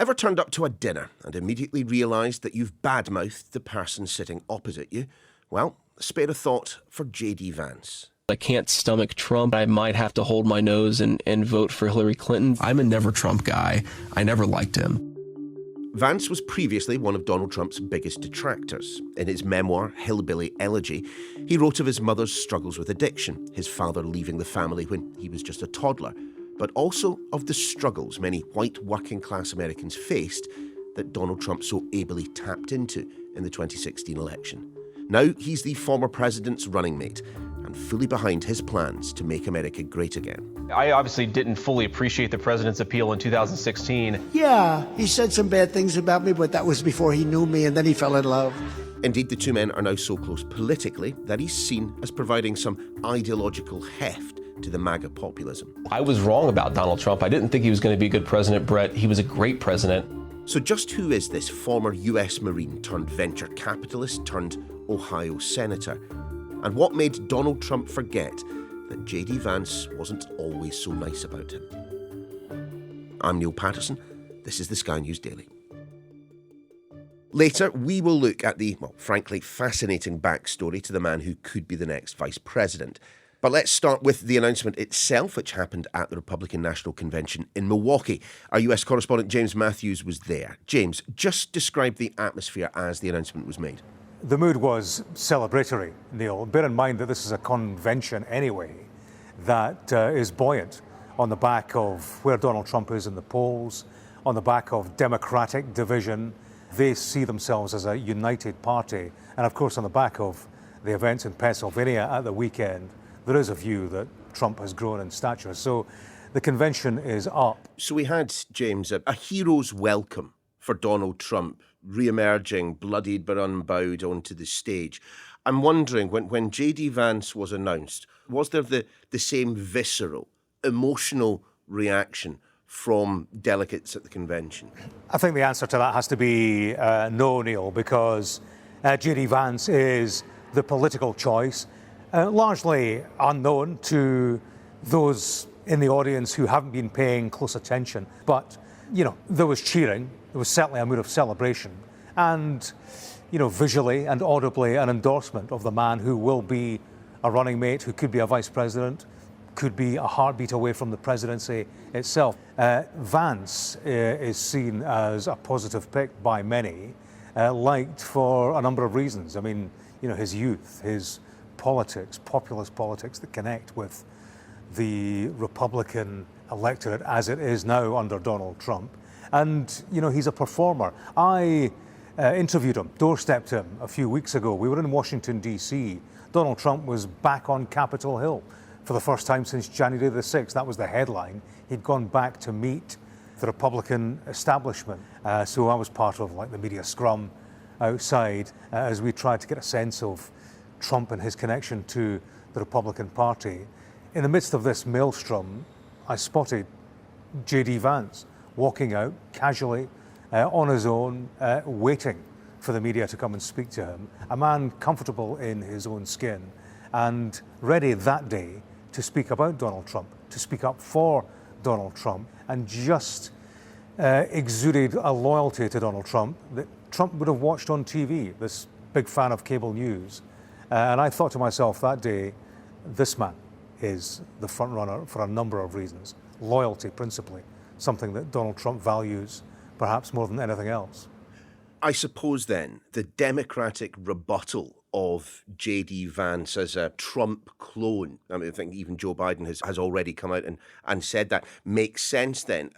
Ever turned up to a dinner and immediately realised that you've badmouthed the person sitting opposite you? Well, spare a thought for JD Vance. I can't stomach Trump. I might have to hold my nose and vote for Hillary Clinton. I'm a never Trump guy. I never liked him. Vance was previously one of Donald Trump's biggest detractors. In his memoir, Hillbilly Elegy, he wrote of his mother's struggles with addiction, his father leaving the family when he was just a toddler, but also of the struggles many white working-class Americans faced that Donald Trump so ably tapped into in the 2016 election. Now he's the former president's running mate and fully behind his plans to make America great again. I obviously didn't fully appreciate the president's appeal in 2016. Yeah, he said some bad things about me, but that was before he knew me, and then he fell in love. Indeed, the two men are now so close politically that he's seen as providing some ideological heft to the MAGA populism. I was wrong about Donald Trump. I didn't think he was going to be a good president, Brett. He was a great president. So just who is this former US Marine turned venture capitalist turned Ohio senator? And what made Donald Trump forget that JD Vance wasn't always so nice about him? I'm Niall Paterson. This is the Sky News Daily. Later, we will look at the, well, frankly, fascinating backstory to the man who could be the next vice president. But let's start with the announcement itself, which happened at the Republican National Convention in Milwaukee. Our US correspondent James Matthews was there. James, just describe the atmosphere as the announcement was made. The mood was celebratory, Neil. Bear in mind that this is a convention anyway that is buoyant on the back of where Donald Trump is in the polls, on the back of Democratic division. They see themselves as a united party. And of course, on the back of the events in Pennsylvania at the weekend, there is a view that Trump has grown in stature. So the convention is up. So we had, James, a hero's welcome for Donald Trump, re-emerging, bloodied but unbowed, onto the stage. I'm wondering, when JD Vance was announced, was there the same visceral, emotional reaction from delegates at the convention? I think the answer to that has to be no, Neil, because JD Vance is the political choice, largely unknown to those in the audience who haven't been paying close attention. But, you know, there was cheering. There was certainly a mood of celebration and, you know, visually and audibly an endorsement of the man who will be a running mate, who could be a vice president, could be a heartbeat away from the presidency itself. Vance is seen as a positive pick by many, liked for a number of reasons. I mean, you know, his youth, his politics, populist politics that connect with the Republican electorate as it is now under Donald Trump. And, you know, he's a performer. I interviewed him, doorstepped him a few weeks ago. We were in Washington, D.C. Donald Trump was back on Capitol Hill for the first time since January the 6th. That was the headline. He'd gone back to meet the Republican establishment. So I was part of, like, the media scrum outside as we tried to get a sense of Trump and his connection to the Republican Party. In the midst of this maelstrom, I spotted JD Vance walking out casually on his own, waiting for the media to come and speak to him. A man comfortable in his own skin and ready that day to speak about Donald Trump, to speak up for Donald Trump, and just exuded a loyalty to Donald Trump that Trump would have watched on TV, this big fan of cable news. And I thought to myself that day, this man is the front runner for a number of reasons. Loyalty, principally, something that Donald Trump values perhaps more than anything else. I suppose then the Democratic rebuttal of JD Vance as a Trump clone, I mean, I think even Joe Biden has already come out and said that, makes sense then,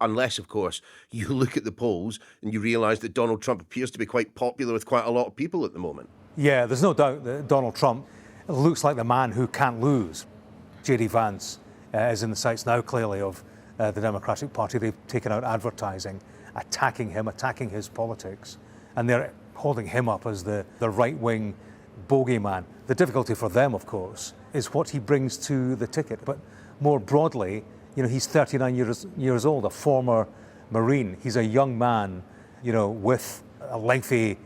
unless, of course, you look at the polls and you realise that Donald Trump appears to be quite popular with quite a lot of people at the moment. Yeah, there's no doubt that Donald Trump looks like the man who can't lose. JD Vance is in the sights now, clearly, of the Democratic Party. They've taken out advertising, attacking him, attacking his politics, and they're holding him up as the right-wing bogeyman. The difficulty for them, of course, is what he brings to the ticket. But more broadly, you know, he's 39 years old, a former Marine. He's a young man, you know, with a lengthy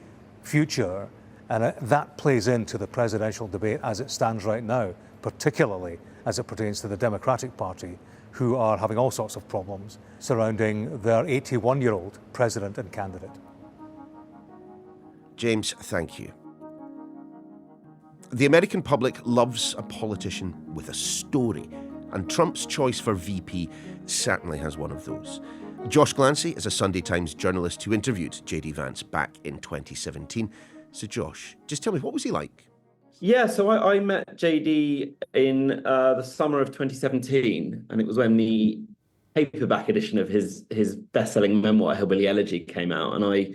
future, and that plays into the presidential debate as it stands right now, particularly as it pertains to the Democratic Party, who are having all sorts of problems surrounding their 81-year-old president and candidate. James, thank you. The American public loves a politician with a story, and Trump's choice for VP certainly has one of those. Josh Glancy is a Sunday Times journalist who interviewed JD Vance back in 2017. So Josh, just tell me, what was he like? Yeah, so I met JD in the summer of 2017, and it was when the paperback edition of his best-selling memoir, Hillbilly Elegy, came out, and I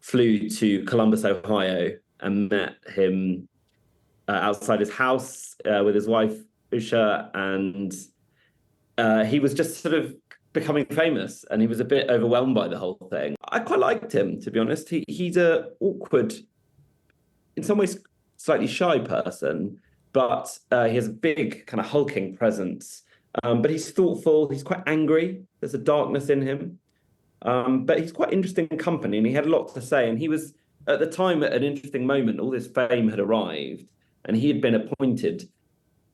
flew to Columbus, Ohio, and met him outside his house with his wife, Usha, and he was just sort of becoming famous, and he was a bit overwhelmed by the whole thing. I quite liked him, to be honest. He's a awkward, in some ways, slightly shy person, but he has a big kind of hulking presence. But he's thoughtful. He's quite angry. There's a darkness in him. But he's quite interesting company, and he had a lot to say. And he was, at the time, at an interesting moment. All this fame had arrived, and he had been appointed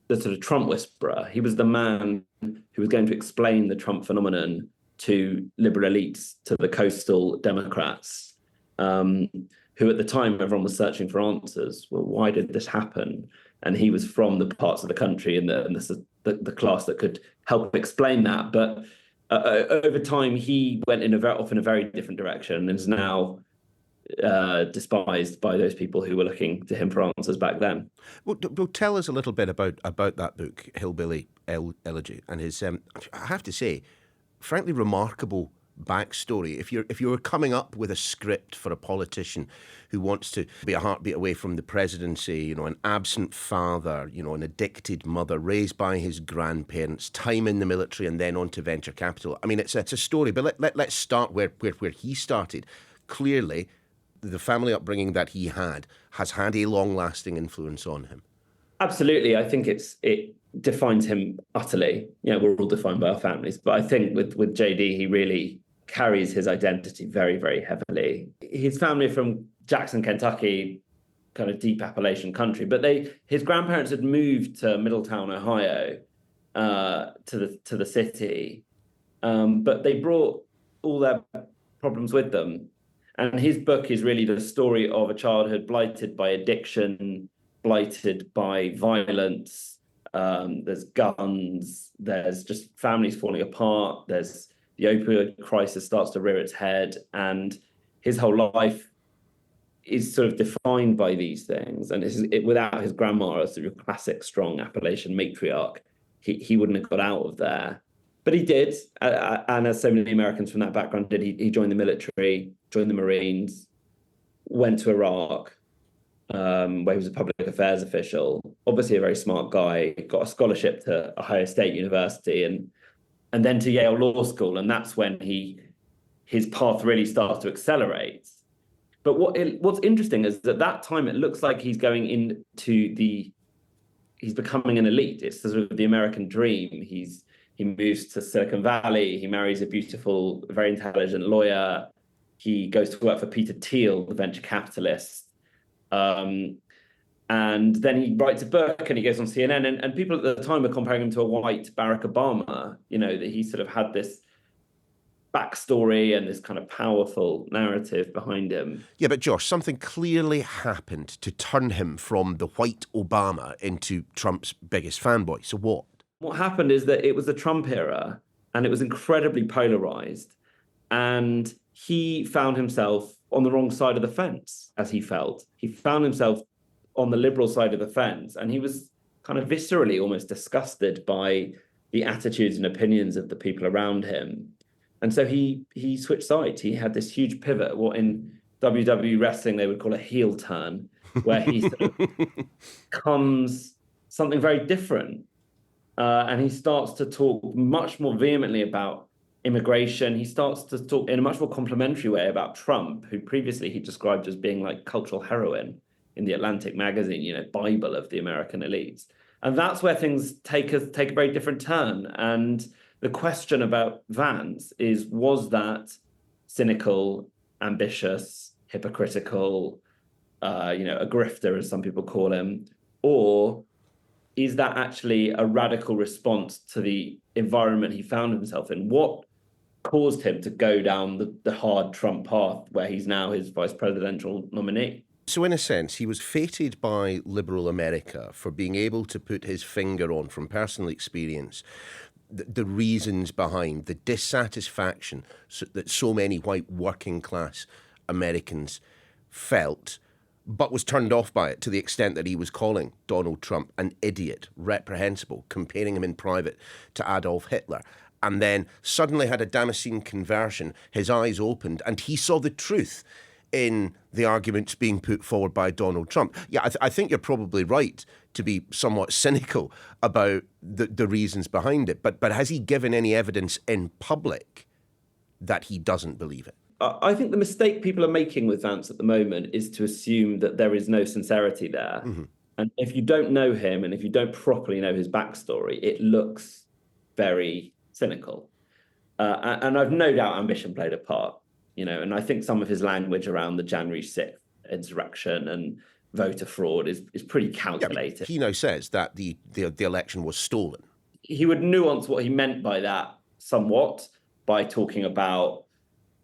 the sort of Trump whisperer. He was the man who was going to explain the Trump phenomenon to liberal elites, to the coastal Democrats, who at the time everyone was searching for answers. Well, why did this happen? And he was from the parts of the country and the class that could help explain that. But over time, he went off in a very different direction and is now despised by those people who were looking to him for answers back then. Well, tell us a little bit about that book, Hillbilly Elegy, and his, I have to say, frankly remarkable backstory. If you were coming up with a script for a politician who wants to be a heartbeat away from the presidency, an absent father, an addicted mother, raised by his grandparents, time in the military, and then on to venture capital. I mean, it's a story, but let's start where he started. Clearly, the family upbringing that he has had a long-lasting influence on him. Absolutely. I think it defines him utterly. We're all defined by our families, but I think with JD, he really carries his identity very, very heavily. His family are from Jackson, Kentucky, kind of deep Appalachian country, but his grandparents had moved to Middletown, Ohio, to the city, but they brought all their problems with them. And his book is really the story of a childhood blighted by addiction, blighted by violence. There's guns, there's just families falling apart, there's the opioid crisis starts to rear its head, and his whole life is sort of defined by these things. And without his grandma, as sort of classic strong Appalachian matriarch, he wouldn't have got out of there. But he did, and as so many Americans from that background did, he joined the military, joined the Marines, went to Iraq, where he was a public affairs official, obviously a very smart guy, got a scholarship to Ohio State University and then to Yale Law School. And that's when his path really starts to accelerate. But what's interesting is that at that time, it looks like he's going into he's becoming an elite. It's sort of the American dream. He moves to Silicon Valley. He marries a beautiful, very intelligent lawyer. He goes to work for Peter Thiel, the venture capitalist. And then he writes a book and he goes on CNN. And people at the time were comparing him to a white Barack Obama, that he sort of had this backstory and this kind of powerful narrative behind him. Yeah, but Josh, something clearly happened to turn him from the white Obama into Trump's biggest fanboy. So what? What happened is that it was the Trump era and it was incredibly polarized. And he found himself on the wrong side of the fence, as he felt. He found himself on the liberal side of the fence, and he was kind of viscerally almost disgusted by the attitudes and opinions of the people around him. And so he switched sides. He had this huge pivot, what in WWE wrestling they would call a heel turn, where he sort of becomes something very different. And he starts to talk much more vehemently about immigration. He starts to talk in a much more complimentary way about Trump, who previously he described as being like cultural heroin in the Atlantic magazine, Bible of the American elites. And that's where things take a very different turn. And the question about Vance was that cynical, ambitious, hypocritical, a grifter, as some people call him, or is that actually a radical response to the environment he found himself in? What caused him to go down the hard Trump path where he's now his vice presidential nominee? So in a sense, he was fated by liberal America for being able to put his finger on, from personal experience, the reasons behind the dissatisfaction that so many white working class Americans felt, but was turned off by it to the extent that he was calling Donald Trump an idiot, reprehensible, comparing him in private to Adolf Hitler. And then suddenly had a Damascene conversion, his eyes opened, and he saw the truth in the arguments being put forward by Donald Trump. Yeah, I think you're probably right to be somewhat cynical about the reasons behind it. But has he given any evidence in public that he doesn't believe it? I think the mistake people are making with Vance at the moment is to assume that there is no sincerity there. Mm-hmm. And if you don't know him and if you don't properly know his backstory, it looks very cynical. And I've no doubt ambition played a part, and I think some of his language around the January 6th insurrection and voter fraud is pretty calculated. He now says that the election was stolen. He would nuance what he meant by that somewhat by talking about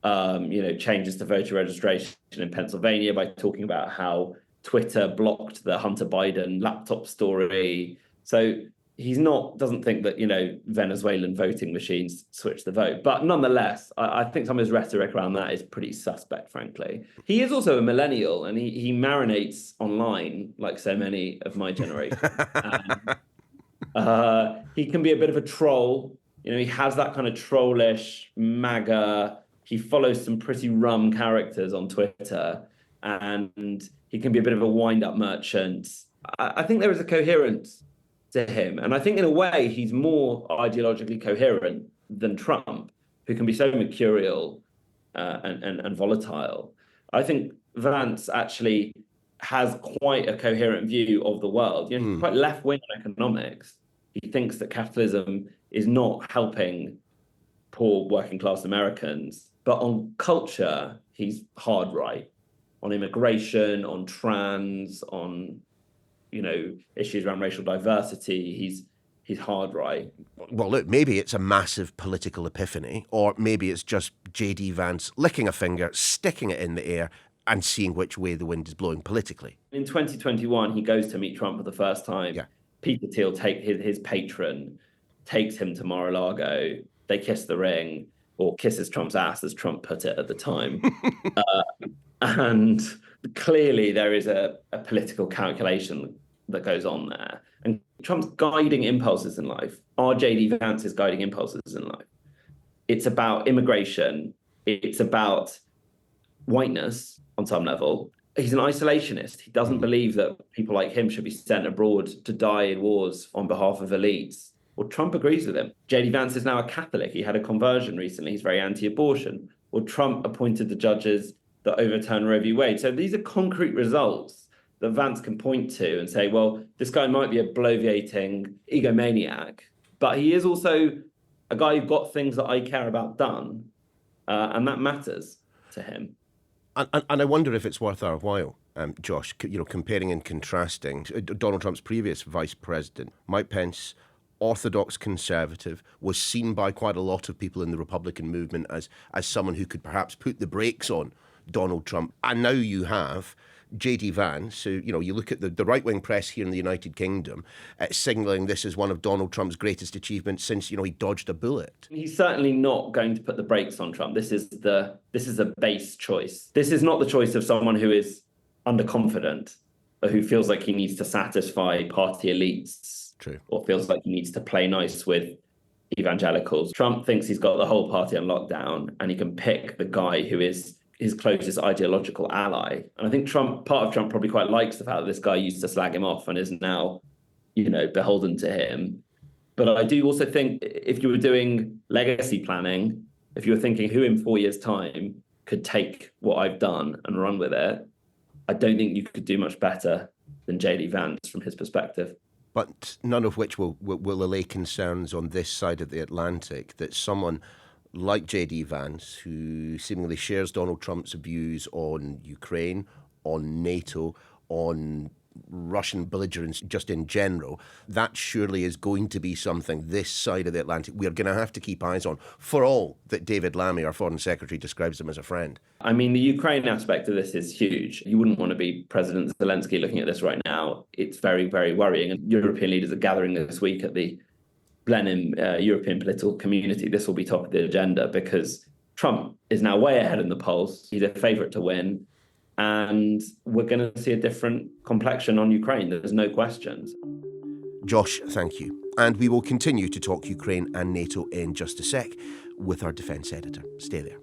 changes to voter registration in Pennsylvania, by talking about how Twitter blocked the Hunter Biden laptop story. So he's doesn't think that, Venezuelan voting machines switch the vote. But nonetheless, I think some of his rhetoric around that is pretty suspect, frankly. He is also a millennial, and he marinates online like so many of my generation. He can be a bit of a troll. He has that kind of trollish MAGA. He follows some pretty rum characters on Twitter, and he can be a bit of a wind-up merchant. I think there is a coherence to him. And I think in a way, he's more ideologically coherent than Trump, who can be so mercurial and volatile. I think Vance actually has quite a coherent view of the world. He's quite left-wing in economics. He thinks that capitalism is not helping poor working class Americans. But on culture, he's hard right. On immigration, on trans, on issues around racial diversity, he's hard right. Well, look, maybe it's a massive political epiphany, or maybe it's just JD Vance licking a finger, sticking it in the air, and seeing which way the wind is blowing politically. In 2021, he goes to meet Trump for the first time. Yeah. Peter Thiel, his patron, takes him to Mar-a-Lago. They kiss the ring, or kisses Trump's ass, as Trump put it at the time. And clearly there is a political calculation that goes on there. And Trump's guiding impulses in life are JD Vance's guiding impulses in life. It's about immigration. It's about whiteness on some level. He's an isolationist. He doesn't believe that people like him should be sent abroad to die in wars on behalf of elites. Well, Trump agrees with him. JD Vance is now a Catholic. He had a conversion recently. He's very anti-abortion. Well, Trump appointed the judges that overturned Roe v. Wade. So these are concrete results that Vance can point to and say, well, this guy might be a bloviating egomaniac, but he is also a guy who got things that I care about done, and that matters to him. And I wonder if it's worth our while, Josh, comparing and contrasting Donald Trump's previous vice president, Mike Pence, orthodox conservative, was seen by quite a lot of people in the Republican movement as someone who could perhaps put the brakes on Donald Trump. And now you have JD Vance, who, you look at the right-wing press here in the United Kingdom, signalling this as one of Donald Trump's greatest achievements since, he dodged a bullet. He's certainly not going to put the brakes on Trump. This is a base choice. This is not the choice of someone who is underconfident or who feels like he needs to satisfy party elites. True. Or feels like he needs to play nice with evangelicals. Trump thinks he's got the whole party on lockdown, and he can pick the guy who is his closest ideological ally. And I think part of Trump probably quite likes the fact that this guy used to slag him off and is now, beholden to him. But I do also think if you were doing legacy planning, if you were thinking who in 4 years' time could take what I've done and run with it, I don't think you could do much better than JD Vance from his perspective. But none of which will allay concerns on this side of the Atlantic that someone like JD Vance, who seemingly shares Donald Trump's views on Ukraine, on NATO, on Russian belligerence just in general, that surely is going to be something this side of the Atlantic we're going to have to keep eyes on, for all that David Lammy, our Foreign Secretary, describes them as a friend. I mean, the Ukraine aspect of this is huge. You wouldn't want to be President Zelensky looking at this right now. It's very, very worrying. And European leaders are gathering this week at the Blenheim European political community. This will be top of the agenda because Trump is now way ahead in the polls. He's a favourite to win. And we're going to see a different complexion on Ukraine. There's no questions. Josh, thank you. And we will continue to talk Ukraine and NATO in just a sec with our defence editor. Stay there.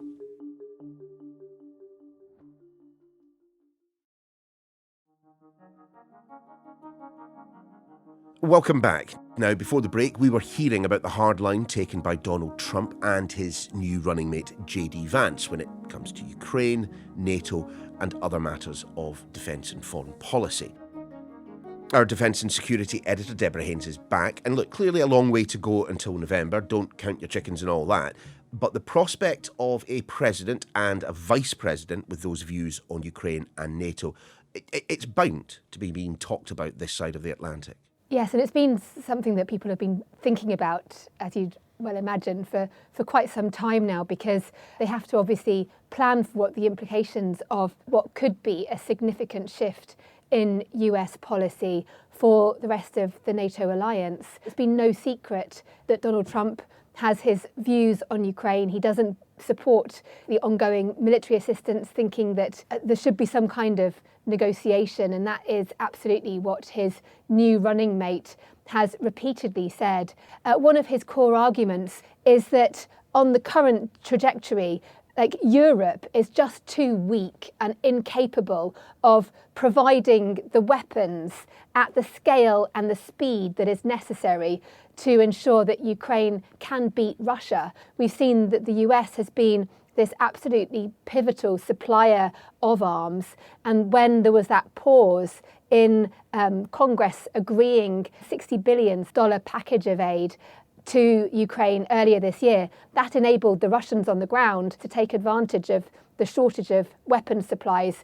Welcome back. Now, before the break, we were hearing about the hard line taken by Donald Trump and his new running mate, JD Vance, when it comes to Ukraine, NATO, and other matters of defence and foreign policy. Our defence and security editor, Deborah Haynes, is back. And look, clearly a long way to go until November. Don't count your chickens and all that. But the prospect of a president and a vice president with those views on Ukraine and NATO, it's bound to be being talked about this side of the Atlantic. Yes, and it's been something that people have been thinking about, as you'd well imagine, for quite some time now, because they have to obviously plan for what the implications of what could be a significant shift in US policy for the rest of the NATO alliance. It's been no secret that Donald Trump has his views on Ukraine. He doesn't support the ongoing military assistance, thinking that there should be some kind of negotiation, and that is absolutely what his new running mate has repeatedly said. One of his core arguments is that on the current trajectory, Europe is just too weak and incapable of providing the weapons at the scale and the speed that is necessary to ensure that Ukraine can beat Russia. We've seen that the US has been this absolutely pivotal supplier of arms. And when there was that pause in Congress agreeing $60 billion package of aid to Ukraine earlier this year, that enabled the Russians on the ground to take advantage of the shortage of weapons supplies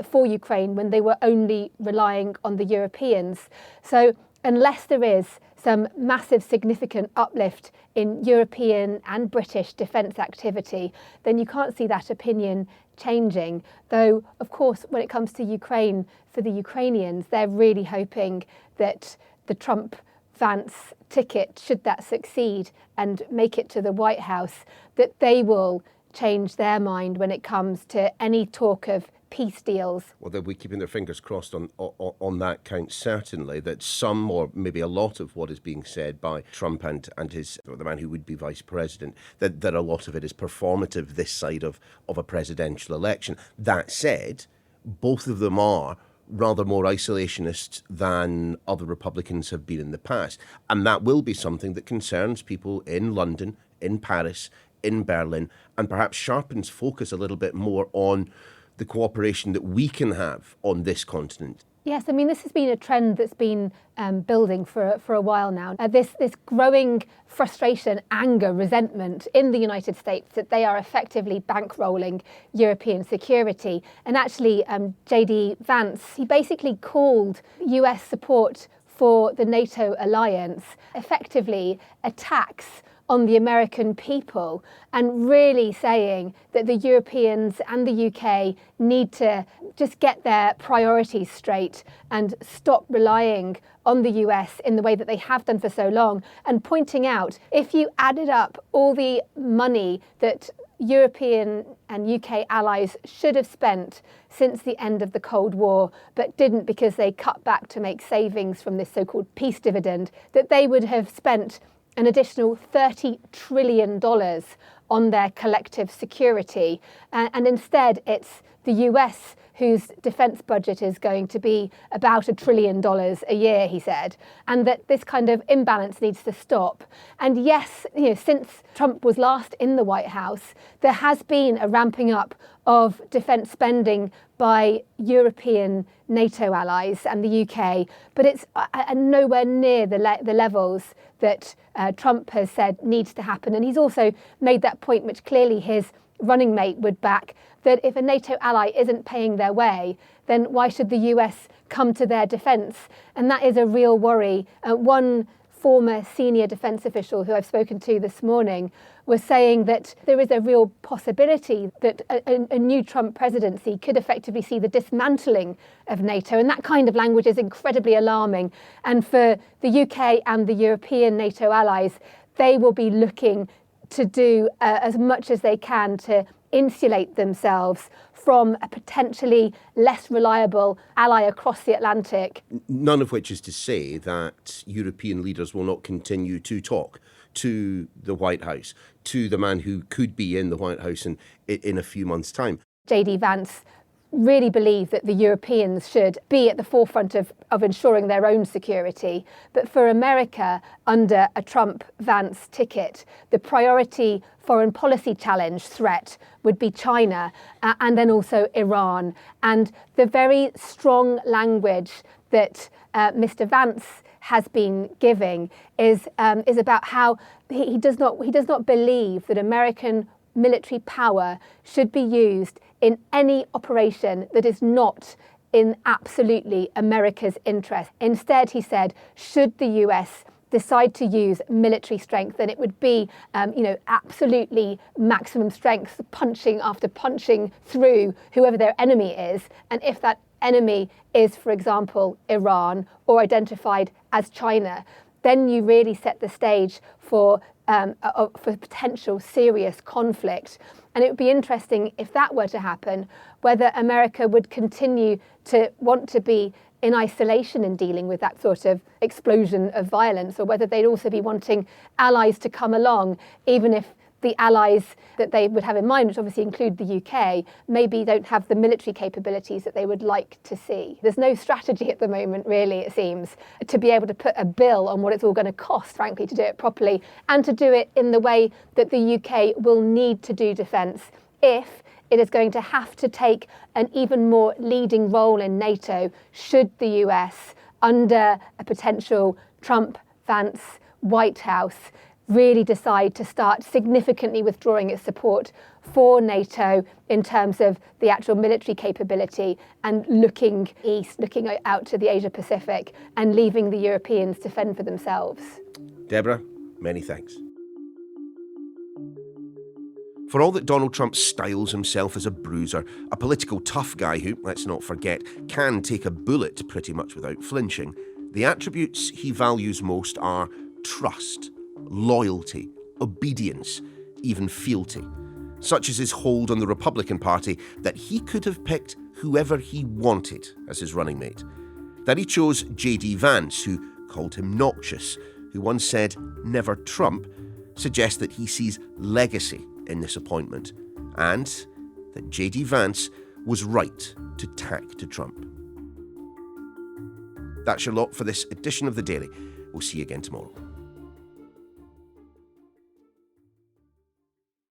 for Ukraine when they were only relying on the Europeans. So unless there is some massive significant uplift in European and British defence activity, then you can't see that opinion changing. Though, of course, when it comes to Ukraine, for the Ukrainians, they're really hoping that the Trump-Vance ticket, should that succeed and make it to the White House, that they will change their mind when it comes to any talk of peace deals. Well, they'll be keeping their fingers crossed on that count, certainly, that some or maybe a lot of what is being said by Trump and his, or the man who would be vice president, that a lot of it is performative this side of a presidential election. That said, both of them are rather more isolationist than other Republicans have been in the past. And that will be something that concerns people in London, in Paris, in Berlin, and perhaps sharpens focus a little bit more on the cooperation that we can have on this continent. Yes, I mean, this has been a trend that's been building for a while now. This growing frustration, anger, resentment in the United States that they are effectively bankrolling European security. And actually, JD Vance, he basically called US support for the NATO alliance effectively attacks on the American people, and really saying that the Europeans and the UK need to just get their priorities straight and stop relying on the US in the way that they have done for so long, and pointing out, if you added up all the money that European and UK allies should have spent since the end of the Cold War, but didn't because they cut back to make savings from this so-called peace dividend, that they would have spent an additional $30 trillion on their collective security. And instead, it's the US whose defence budget is going to be about $1 trillion a year, he said, and that this kind of imbalance needs to stop. And yes, since Trump was last in the White House, there has been a ramping up of defence spending by European NATO allies and the UK, but it's nowhere near the levels that Trump has said needs to happen. And he's also made that point, which clearly his running mate would back, that if a NATO ally isn't paying their way, then why should the US come to their defence? And that is a real worry. One former senior defence official who I've spoken to this morning was saying that there is a real possibility that a new Trump presidency could effectively see the dismantling of NATO. And that kind of language is incredibly alarming. And for the UK and the European NATO allies, they will be looking to do as much as they can to insulate themselves from a potentially less reliable ally across the Atlantic. None of which is to say that European leaders will not continue to talk to the White House, to the man who could be in the White House in a few months' time. JD Vance really believe that the Europeans should be at the forefront of ensuring their own security. But for America, under a Trump-Vance ticket, the priority foreign policy challenge threat would be China and then also Iran. And the very strong language that Mr. Vance has been giving is about how he does not believe that American military power should be used in any operation that is not in absolutely America's interest. Instead, he said, should the US decide to use military strength, then it would be, absolutely maximum strength, punching after punching through whoever their enemy is. And if that enemy is, for example, Iran or identified as China, then you really set the stage for potential serious conflict. And it would be interesting if that were to happen, whether America would continue to want to be in isolation in dealing with that sort of explosion of violence, or whether they'd also be wanting allies to come along, even if the allies that they would have in mind, which obviously include the UK, maybe don't have the military capabilities that they would like to see. There's no strategy at the moment, really, it seems, to be able to put a bill on what it's all going to cost, frankly, to do it properly, and to do it in the way that the UK will need to do defence if it is going to have to take an even more leading role in NATO should the US, under a potential Trump-Vance White House, really decide to start significantly withdrawing its support for NATO in terms of the actual military capability and looking east, looking out to the Asia Pacific and leaving the Europeans to fend for themselves. Deborah, many thanks. For all that Donald Trump styles himself as a bruiser, a political tough guy who, let's not forget, can take a bullet pretty much without flinching, the attributes he values most are trust, loyalty, obedience, even fealty. Such is his hold on the Republican Party that he could have picked whoever he wanted as his running mate. That he chose JD Vance, who called him noxious, who once said, "Never Trump," suggests that he sees legacy in this appointment, and that JD Vance was right to tack to Trump. That's your lot for this edition of The Daily. We'll see you again tomorrow.